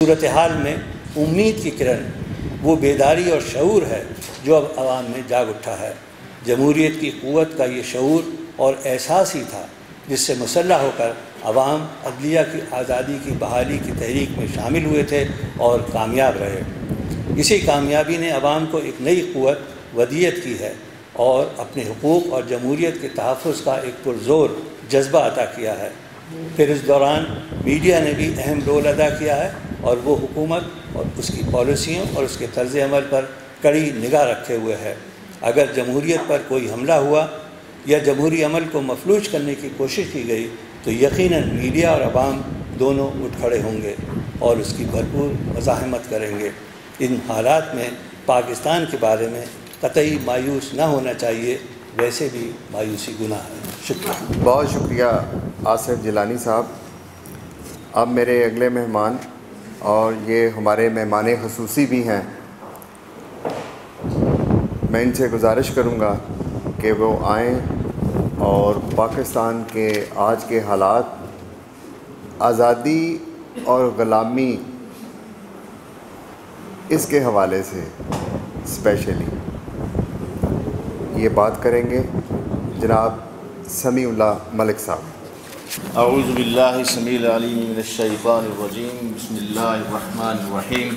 صورتحال میں امید کی کرن وہ بیداری اور شعور ہے جو اب عوام میں جاگ اٹھا ہے۔ جمہوریت کی قوت کا یہ شعور اور احساس ہی تھا جس سے مسلح ہو کر عوام عدلیہ کی آزادی کی بحالی کی تحریک میں شامل ہوئے تھے اور کامیاب رہے۔ اسی کامیابی نے عوام کو ایک نئی قوت ودیت کی ہے اور اپنے حقوق اور جمہوریت کے تحفظ کا ایک پرزور جذبہ عطا کیا ہے۔ پھر اس دوران میڈیا نے بھی اہم رول ادا کیا ہے اور وہ حکومت اور اس کی پالیسیوں اور اس کے طرز عمل پر کڑی نگاہ رکھے ہوئے ہے۔ اگر جمہوریت پر کوئی حملہ ہوا یا جمہوری عمل کو مفلوج کرنے کی کوشش کی گئی تو یقیناً میڈیا اور عوام دونوں اٹھ کھڑے ہوں گے اور اس کی بھرپور مزاحمت کریں گے۔ ان حالات میں پاکستان کے بارے میں قطعی مایوس نہ ہونا چاہیے، ویسے بھی مایوسی گناہ ہے۔ شکریہ۔ بہت شکریہ آصف جیلانی صاحب۔ اب میرے اگلے مہمان، اور یہ ہمارے مہمان خصوصی بھی ہیں، میں ان سے گزارش کروں گا کہ وہ آئیں اور پاکستان کے آج کے حالات، آزادی اور غلامی، اس کے حوالے سے اسپیشلی یہ بات کریں گے۔ جناب سمیع اللہ ملک صاحب۔ اعوذ باللہ السمیع العلیم من الشیطان الرجیم، بسم اللہ الرحمن الرحیم۔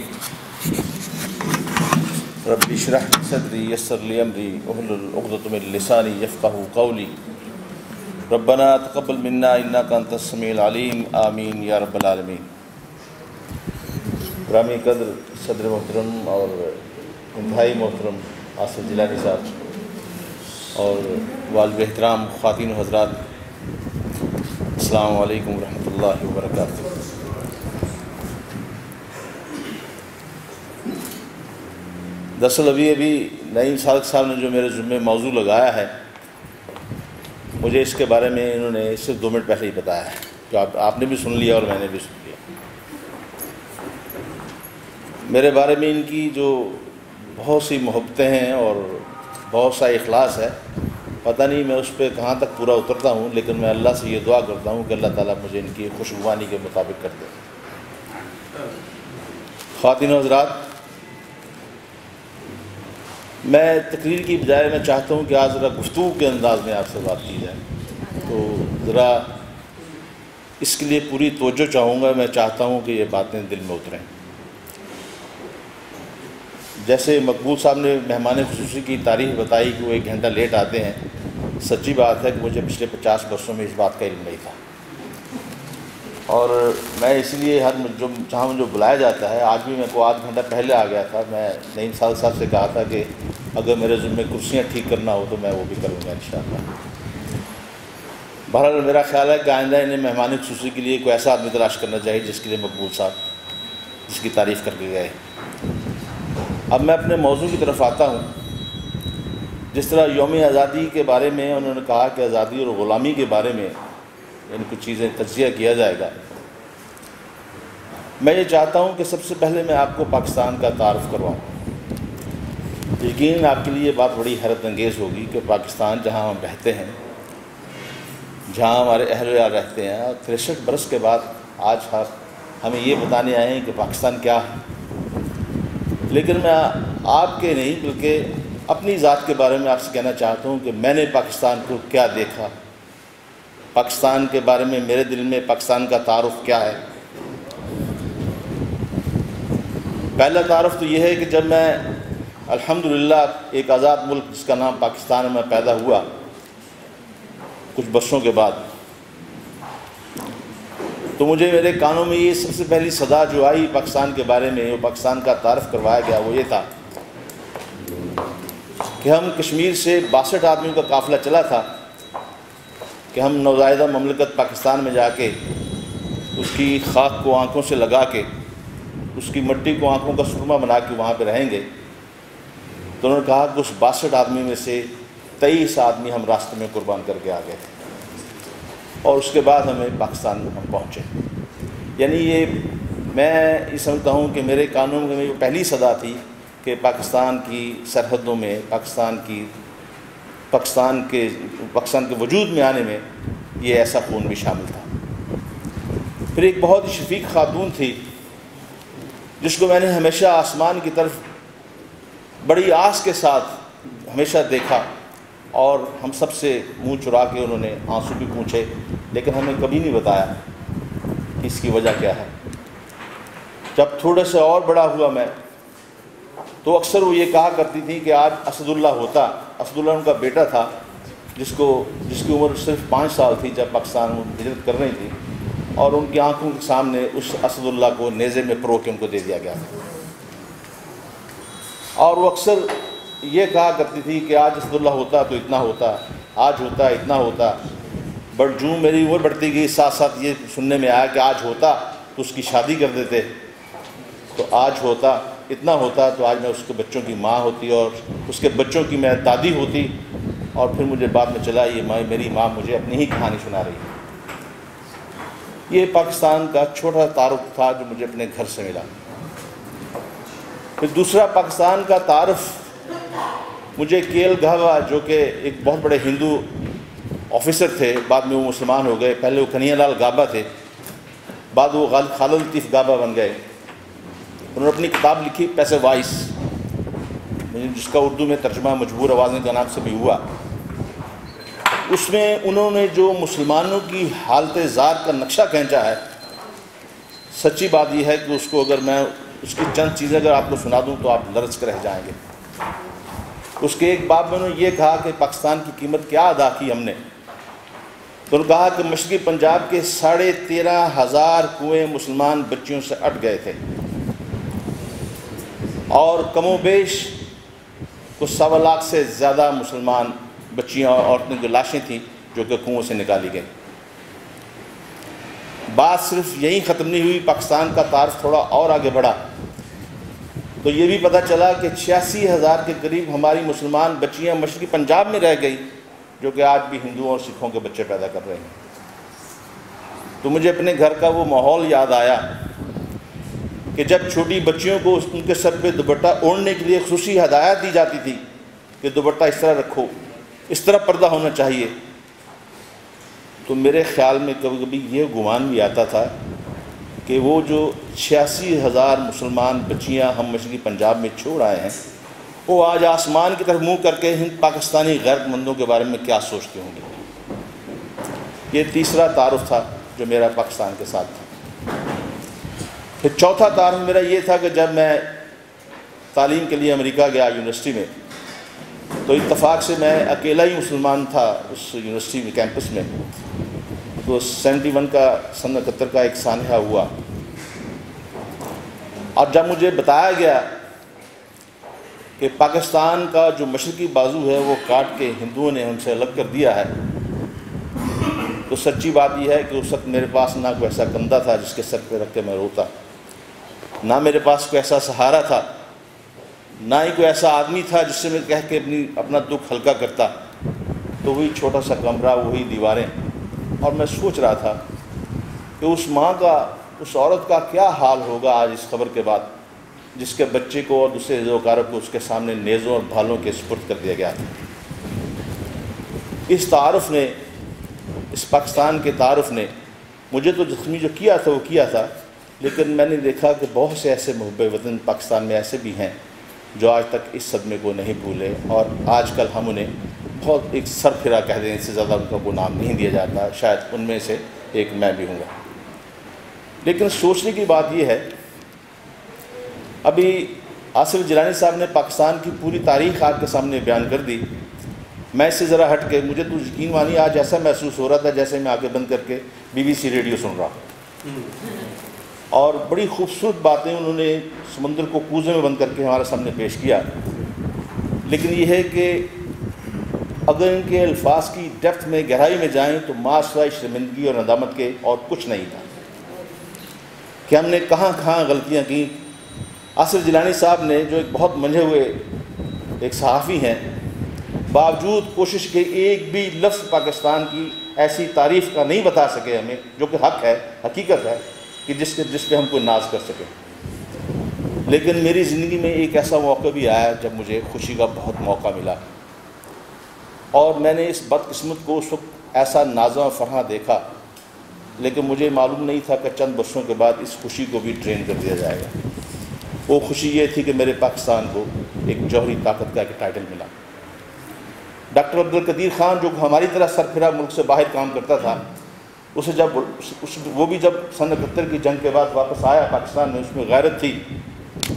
رب اشرح لی صدری یسر لی امری واحلل عقدۃ من لسانی یفقہوا قولی۔ ربنا تقبل منا انک انت السمیع العلیم، آمین یا رب العالمین۔ گرامی قدر صدر محترم اور انتہائی محترم آصف جیلانی صاحب اور والد احترام خواتین و حضرات، السلام علیکم ورحمۃ اللہ وبرکاتہ۔ دراصل ابھی نعیم صادق صاحب نے جو میرے ذمے موضوع لگایا ہے، مجھے اس کے بارے میں انہوں نے صرف 2 منٹ پہلے ہی بتایا ہے، جو آپ نے بھی سن لیا اور میں نے بھی سن لیا۔ میرے بارے میں ان کی جو بہت سی محبتیں ہیں اور بہت سا اخلاص ہے، پتہ نہیں میں اس پہ کہاں تک پورا اترتا ہوں، لیکن میں اللہ سے یہ دعا کرتا ہوں کہ اللہ تعالیٰ مجھے ان کی خوشگوانی کے مطابق کر دے۔ خواتین و حضرات، میں تقریر کی بجائے میں چاہتا ہوں کہ آج ذرا گفتگو کے انداز میں آپ سے بات کی جائے، تو ذرا اس کے لیے پوری توجہ چاہوں گا۔ میں چاہتا ہوں کہ یہ باتیں دل میں اتریں۔ جیسے مقبول صاحب نے مہمان خصوصی کی تاریخ بتائی کہ وہ 1 گھنٹہ لیٹ آتے ہیں، سچی بات ہے کہ مجھے پچھلے 50 برسوں میں اس بات کا علم نہیں تھا، اور میں اس لیے جہاں مجھے بلایا جاتا ہے، آج بھی میں کو 1/2 گھنٹہ پہلے آ گیا تھا۔ میں نعیم صادق صاحب سے کہا تھا کہ اگر میرے ذمے کرسیاں ٹھیک کرنا ہو تو میں وہ بھی کروں گا انشاءاللہ۔ بہرحال میرا خیال ہے کہ آئندہ انہیں مہمان خصوصی کے لیے کوئی ایسا آدمی تلاش کرنا چاہیے جس کے لیے مقبول صاحب جس کی تعریف کر کے گئے۔ اب میں اپنے موضوع کی طرف آتا ہوں۔ جس طرح یوم آزادی کے بارے میں انہوں نے کہا کہ آزادی اور غلامی کے بارے میں ان کچھ چیزیں تجزیہ کیا جائے گا، میں یہ چاہتا ہوں کہ سب سے پہلے میں آپ کو پاکستان کا تعارف کرواؤں۔ یقیناً آپ کے لیے یہ بات بڑی حیرت انگیز ہوگی کہ پاکستان جہاں ہم رہتے ہیں، جہاں ہمارے اہل و عیال رہتے ہیں، اور 63 برس کے بعد آج ہمیں یہ بتانے آئے ہیں کہ پاکستان کیا ہے۔ لیکن میں آپ کے نہیں بلکہ اپنی ذات کے بارے میں آپ سے کہنا چاہتا ہوں کہ میں نے پاکستان کو کیا دیکھا، پاکستان کے بارے میں میرے دل میں پاکستان کا تعارف کیا ہے۔ پہلا تعارف تو یہ ہے کہ جب میں الحمدللہ ایک آزاد ملک جس کا نام پاکستان میں پیدا ہوا، کچھ برسوں کے بعد، تو مجھے میرے کانوں میں یہ سب سے پہلی صدا جو آئی پاکستان کے بارے میں، جو پاکستان کا تعارف کروایا گیا، وہ یہ تھا کہ ہم کشمیر سے 62 آدمیوں کا قافلہ چلا تھا کہ ہم نوزائیدہ مملکت پاکستان میں جا کے اس کی خاک کو آنکھوں سے لگا کے، اس کی مٹی کو آنکھوں کا سرما بنا کے وہاں پہ رہیں گے۔ تو انہوں نے کہا کہ اس 62 آدمی میں سے 23 آدمی ہم راستے میں قربان کر کے آ گئے تھے، اور اس کے بعد ہمیں پاکستان ہم پہنچے۔ یعنی یہ میں یہ سمجھتا ہوں کہ میرے کانوں میں یہ پہلی صدا تھی کہ پاکستان کی سرحدوں میں، پاکستان کے وجود میں آنے میں یہ ایسا خون بھی شامل تھا۔ پھر ایک بہت ہی شفیق خاتون تھی جس کو میں نے ہمیشہ آسمان کی طرف بڑی آس کے ساتھ ہمیشہ دیکھا، اور ہم سب سے منہ چرا کے انہوں نے آنسو بھی پوچھے، لیکن ہمیں کبھی نہیں بتایا کہ اس کی وجہ کیا ہے۔ جب تھوڑے سے اور بڑا ہوا میں، تو اکثر وہ یہ کہا کرتی تھی کہ آج اسد اللہ ہوتا۔ اسد اللہ ان کا بیٹا تھا، جس کی عمر صرف 5 سال تھی جب پاکستان میں ہجرت کر رہی تھی، اور ان کی آنکھوں کے سامنے اس اسد اللہ کو نیزے میں پرو کے ان کو دے دیا گیا تھا۔ اور وہ اکثر یہ کہا کرتی تھی کہ آج اسد اللہ ہوتا تو اتنا ہوتا، آج ہوتا اتنا ہوتا۔ بٹ جو میری عمر بڑھتی گئی، ساتھ ساتھ یہ سننے میں آیا کہ آج ہوتا تو اس کی شادی کر دیتے، تو آج ہوتا اتنا ہوتا تو آج میں اس کے بچوں کی ماں ہوتی، اور اس کے بچوں کی میں دادی ہوتی، اور پھر مجھے بعد میں چلا یہ میری ماں مجھے اپنی ہی کہانی سنا رہی ہے۔ یہ پاکستان کا چھوٹا تعارف تھا جو مجھے اپنے گھر سے ملا۔ پھر دوسرا پاکستان کا تعارف مجھے کے ایل گھاوا، جو کہ ایک بہت بڑے ہندو آفیسر تھے، بعد میں وہ مسلمان ہو گئے، پہلے وہ کنہیا لال گھابا تھے، بعد وہ خالد لطیف گھابا بن گئے۔ انہوں نے اپنی کتاب لکھی پیسے وائس، جس کا اردو میں ترجمہ مجبور آوازیں کے نام سے بھی ہوا۔ اس میں انہوں نے جو مسلمانوں کی حالت ذات کا نقشہ کھینچا ہے، سچی بات یہ ہے کہ اس کو اگر میں اس کی چند چیزیں اگر آپ کو سنا دوں تو آپ لرز کے رہ جائیں گے۔ اس کے ایک باب میں انہوں نے یہ کہا کہ پاکستان کی قیمت کیا ادا کی ہم نے، تو انہوں نے کہا کہ مشرقی پنجاب کے 13,500 کنویں مسلمان بچیوں سے اٹ گئے تھے، اور کم و بیش کچھ 1.25 لاکھ سے زیادہ مسلمان بچیاں اور عورتوں کی لاشیں تھیں جو کہ کنووں سے نکالی گئیں۔ بات صرف یہیں ختم نہیں ہوئی، پاکستان کا تعارف تھوڑا اور آگے بڑھا تو یہ بھی پتہ چلا کہ 86,000 کے قریب ہماری مسلمان بچیاں مشرقی پنجاب میں رہ گئی، جو کہ آج بھی ہندوؤں اور سکھوں کے بچے پیدا کر رہے ہیں۔ تو مجھے اپنے گھر کا وہ ماحول یاد آیا کہ جب چھوٹی بچیوں کو ان کے سر پہ دوپٹہ اوڑھنے کے لیے خصوصی ہدایت دی جاتی تھی کہ دوپٹہ اس طرح رکھو، اس طرح پردہ ہونا چاہیے، تو میرے خیال میں کبھی کبھی یہ گمان بھی آتا تھا کہ وہ جو 86,000 مسلمان بچیاں ہم مشرقی پنجاب میں چھوڑ آئے ہیں، وہ آج آسمان کی طرف منہ کر کے ہند پاکستانی غیرت مندوں کے بارے میں کیا سوچتے ہوں گے۔ یہ تیسرا تعارف تھا جو میرا پاکستان کے ساتھ تھا۔ پھر چوتھا تعارف میرا یہ تھا کہ جب میں تعلیم کے لیے امریکہ گیا یونیورسٹی میں، تو اتفاق سے میں اکیلا ہی مسلمان تھا اس یونیورسٹی میں کیمپس میں۔ تو 71 کا ایک سانحہ ہوا، اور جب مجھے بتایا گیا کہ پاکستان کا جو مشرقی بازو ہے وہ کاٹ کے ہندوؤں نے ہم سے الگ کر دیا ہے، تو سچی بات یہ ہے کہ اس وقت میرے پاس نہ کوئی ایسا کندھا تھا جس کے سر پہ رکھ کے میں روتا، نہ میرے پاس کوئی ایسا سہارا تھا، نہ ہی کوئی ایسا آدمی تھا جس سے میں کہہ کے اپنا دکھ ہلکا کرتا۔ تو وہی چھوٹا سا کمرہ، وہی دیواریں، اور میں سوچ رہا تھا کہ اس ماں کا، اس عورت کا کیا حال ہوگا آج اس خبر کے بعد، جس کے بچے کو اور دوسرے زوکارب کو اس کے سامنے نیزوں اور بھالوں کے سپرد کر دیا گیا تھا۔ اس تعارف نے، اس پاکستان کے تعارف نے مجھے تو زخمی جو کیا تھا وہ کیا تھا، لیکن میں نے دیکھا کہ بہت سے ایسے محب وطن پاکستان میں ایسے بھی ہیں جو آج تک اس صدمے کو نہیں بھولے، اور آج کل ہم انہیں بہت ایک سر پھرا کہہ دیں، اس سے زیادہ ان کا کوئی نام نہیں دیا جاتا، شاید ان میں سے ایک میں بھی ہوں گا۔ لیکن سوچنے کی بات یہ ہے، ابھی آصف جیلانی صاحب نے پاکستان کی پوری تاریخ آپ کے سامنے بیان کر دی، میں اس سے ذرا ہٹ کے، مجھے تو یقین مانی آج ایسا محسوس ہو رہا تھا جیسے میں آنکھیں بند کر کے BBC ریڈیو سن رہا ہوں، اور بڑی خوبصورت باتیں انہوں نے سمندر کو کوزے میں بند کر کے ہمارے سامنے پیش کیا۔ لیکن یہ ہے کہ اگر ان کے الفاظ کی ڈیپتھ میں، گہرائی میں جائیں تو ما سوائے شرمندگی اور ندامت کے اور کچھ نہیں تھا کہ ہم نے کہاں کہاں غلطیاں کی۔ آصف جیلانی صاحب نے، جو ایک بہت منجھے ہوئے ایک صحافی ہیں، باوجود کوشش کے ایک بھی لفظ پاکستان کی ایسی تعریف کا نہیں بتا سکے ہمیں، جو کہ حق ہے، حقیقت ہے، کہ جس پہ ہم کوئی ناز کر سکیں۔ لیکن میری زندگی میں ایک ایسا موقع بھی آیا جب مجھے خوشی کا بہت موقع ملا، اور میں نے اس بدقسمت کو اس وقت ایسا نازاں فرحاں دیکھا، لیکن مجھے معلوم نہیں تھا کہ چند برسوں کے بعد اس خوشی کو بھی ڈرین کر دیا جائے گا۔ وہ خوشی یہ تھی کہ میرے پاکستان کو ایک جوہری طاقت کا ایک ٹائٹل ملا۔ ڈاکٹر عبدالقدیر خان جو ہماری طرح سرفراہ ملک سے باہر کام کرتا تھا، اسے جب وہ بھی جب سن 71 کی جنگ کے بعد واپس آیا پاکستان میں، اس میں غیرت تھی۔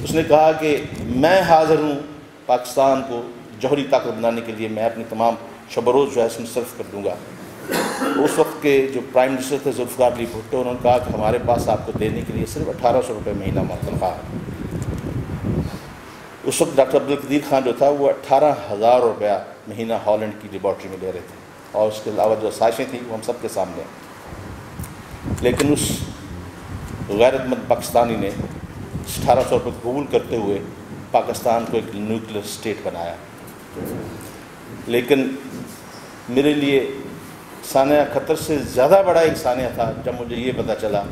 اس نے کہا کہ میں حاضر ہوں پاکستان کو جوہری طاقت بنانے کے لیے، میں اپنی تمام شب و روز جو ہے اس میں صرف کر دوں گا۔ اس وقت کے جو پرائم منسٹر تھے ذوالفقار علی بھٹو، انہوں نے کہا کہ ہمارے پاس آپ کو دینے کے لیے صرف 1800 روپے مہینہ تنخواہ ہے۔ اس وقت ڈاکٹر عبدالقدیر خان جو تھا وہ 18,000 روپیہ مہینہ ہالینڈ کی لیبارٹری میں لے رہے تھے، اور اس کے علاوہ جو آسائشیں تھیں وہ ہم سب کے سامنے ہیں۔ لیکن اس غیرت مند پاکستانی نے 1800 روپے قبول کرتے ہوئے پاکستان کو ایک نیوکلیر اسٹیٹ بنایا۔ لیکن میرے لیے سانحہ خطر سے زیادہ بڑا ایک سانحہ تھا جب مجھے یہ پتہ چلا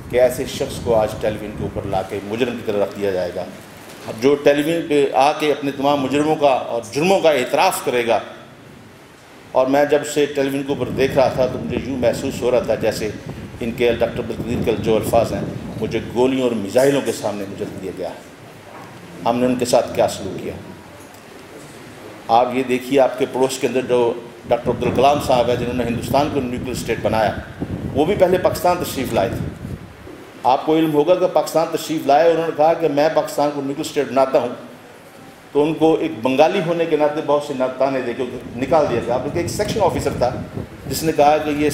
کہ ایسے شخص کو آج ٹیلی ویژن کے اوپر لا کے مجرم کی طرح رکھ دیا جائے گا، جو ٹیلی ویژن پہ آ کے اپنے تمام مجرموں کا اور جرموں کا اعتراف کرے گا۔ اور میں جب سے ٹیلی ویژن کے اوپر دیکھ رہا تھا تو مجھے یوں محسوس ہو رہا تھا جیسے ان کے ڈاکٹر عبدالقدیر کے جو الفاظ ہیں مجھے گولیوں اور میزائلوں کے سامنے مجھے دیا گیا ہے۔ ہم نے ان کے ساتھ کیا سلوک کیا؟ آپ یہ دیکھیے، آپ کے پڑوس کے اندر جو ڈاکٹر عبدالکلام صاحب ہیں جنہوں نے ہندوستان کو نیوکلیر اسٹیٹ بنایا، وہ بھی پہلے پاکستان تشریف لائے تھے۔ آپ کو علم ہوگا کہ پاکستان تشریف لائے، انہوں نے کہا کہ میں پاکستان کو نیوکلیر اسٹیٹ بناتا ہوں، تو ان کو ایک بنگالی ہونے کے ناطے بہت سے تانے دے کے نکال دیا گیا۔ آپ ایک سیکشن آفیسر تھا جس نے کہا کہ یہ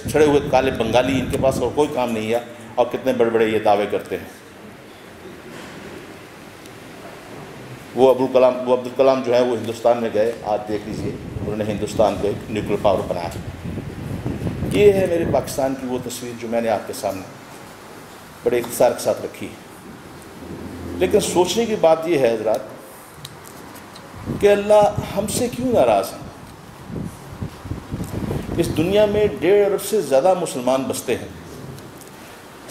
چھڑے ہوئے کالے بنگالی، ان کے پاس اور کوئی کام نہیں ہے، اور کتنے بڑے بڑے یہ دعوے کرتے ہیں۔ وہ عبدالکلام جو ہے وہ ہندوستان میں گئے، آج دیکھ لیجئے انہوں نے ہندوستان کو ایک نیوکلیر پاور بنایا۔ یہ ہے میرے پاکستان کی وہ تصویر جو میں نے آپ کے سامنے بڑے اختصار کے ساتھ رکھی۔ لیکن سوچنے کی بات یہ ہے حضرات کہ اللہ ہم سے کیوں ناراض ہیں؟ اس دنیا میں 1.5 ارب سے زیادہ مسلمان بستے ہیں،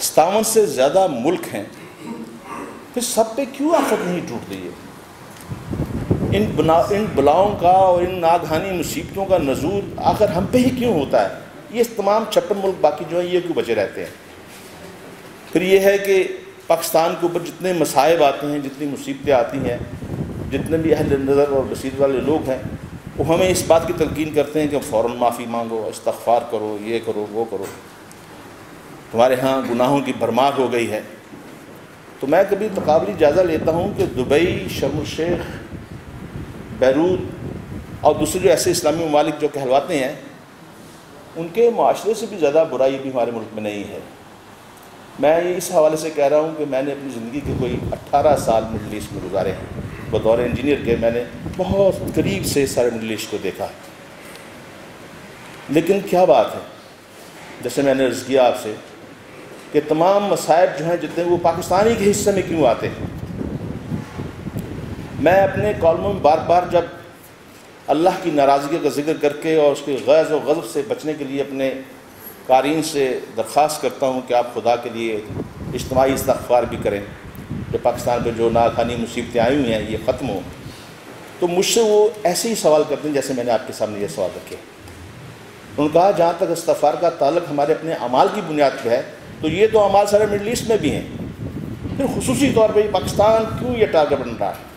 57 سے زیادہ ملک ہیں، پھر سب پہ کیوں آفت نہیں ٹوٹ رہی ہے؟ ان بلاؤں کا اور ان ناگہانی مصیبتوں کا نزول آخر ہم پہ ہی کیوں ہوتا ہے؟ یہ تمام 56 ملک باقی جو ہیں یہ کیوں بچے رہتے ہیں؟ پھر یہ ہے کہ پاکستان کے اوپر جتنے مصائب آتے ہیں، جتنی مصیبتیں آتی ہیں، جتنے بھی اہل نظر اور بصیرت والے لوگ ہیں وہ ہمیں اس بات کی تلقین کرتے ہیں کہ فوراً معافی مانگو، استغفار کرو، یہ کرو وہ کرو، تمہارے ہاں گناہوں کی بھرمار ہو گئی ہے۔ تو میں کبھی تقابلی جائزہ لیتا ہوں کہ دبئی، شرم الشیخ، بیروت اور دوسرے جو ایسے اسلامی ممالک جو کہلواتے ہیں، ان کے معاشرے سے بھی زیادہ برائی بھی ہمارے ملک میں نہیں ہے۔ میں یہ اس حوالے سے کہہ رہا ہوں کہ میں نے اپنی زندگی کے کوئی 18 سال مڈل ایسٹ میں گزارے ہیں۔ بطور انجینئر کے میں نے بہت قریب سے سارے مڈل ایسٹ کو دیکھا ہے۔ لیکن کیا بات ہے، جیسے میں نے عرض کیا آپ سے کہ تمام مصائب جو ہیں جتنے وہ پاکستانی کے حصے میں کیوں آتے ہیں؟ میں اپنے کالموں میں بار بار جب اللہ کی ناراضگی کا ذکر کر کے اور اس کے غیظ و غضب سے بچنے کے لیے اپنے قارئین سے درخواست کرتا ہوں کہ آپ خدا کے لیے اجتماعی استغفار بھی کریں کہ پاکستان پہ جو ناگہانی مصیبتیں آئی ہوئی ہیں یہ ختم ہوں، تو مجھ سے وہ ایسے ہی سوال کرتے ہیں جیسے میں نے آپ کے سامنے یہ سوال رکھے۔ انہوں نے کہا جہاں تک استغفار کا تعلق ہمارے اپنے اعمال کی بنیاد پہ ہے تو یہ تو اعمال سارے مڈل ایسٹ میں بھی ہیں، پھر خصوصی طور پہ پاکستان کیوں یہ ٹارگٹ بن رہا ہے؟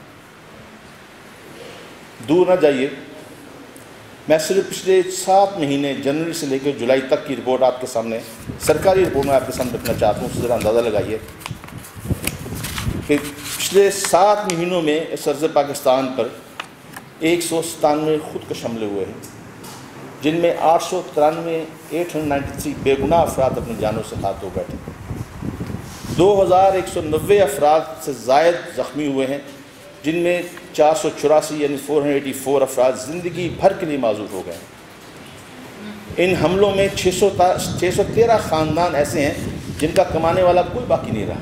دور نہ جائیے، میں صرف پچھلے 7 مہینے جنوری سے لے کے جولائی تک کی رپورٹ آپ کے سامنے، سرکاری رپورٹ میں آپ کے سامنے رکھنا چاہتا ہوں، اس سے ذرا اندازہ لگائیے کہ پچھلے 7 مہینوں میں اس ارض پاکستان پر 197 خودکش حملے ہوئے ہیں، جن میں 893 بے گناہ افراد اپنی جانوں سے ہاتھ دھو بیٹھے، 2190 افراد سے زائد زخمی ہوئے ہیں، جن میں 484 یعنی 484 افراد زندگی بھر کے لیے معذور ہو گئے ہیں۔ ان حملوں میں 613 خاندان ایسے ہیں جن کا کمانے والا کوئی باقی نہیں رہا،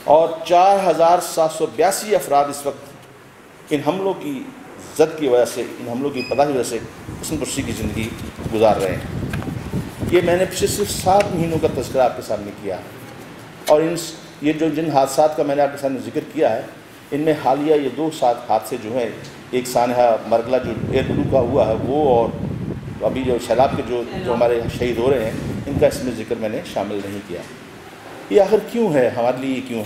اور 4782 افراد اس وقت ان حملوں کی زد کی وجہ سے، ان حملوں کی پتہ کی وجہ سے حسن پرسی کی زندگی گزار رہے ہیں۔ یہ میں نے پچھلے صرف 7 مہینوں کا تذکرہ آپ کے سامنے کیا، اور یہ جن حادثات کا میں نے آپ کے سامنے ذکر کیا ہے، ان میں حالیہ یہ 2 حادثے جو ہیں، ایک سانحہ مرگلہ جو ایئر بلو کا ہوا ہے وہ، اور ابھی جو سیلاب کے جو ہمارے شہید ہو رہے ہیں، ان کا اس میں ذکر میں نے شامل نہیں کیا۔ یہ آخر کیوں ہے، ہمارے لیے یہ کیوں ہے؟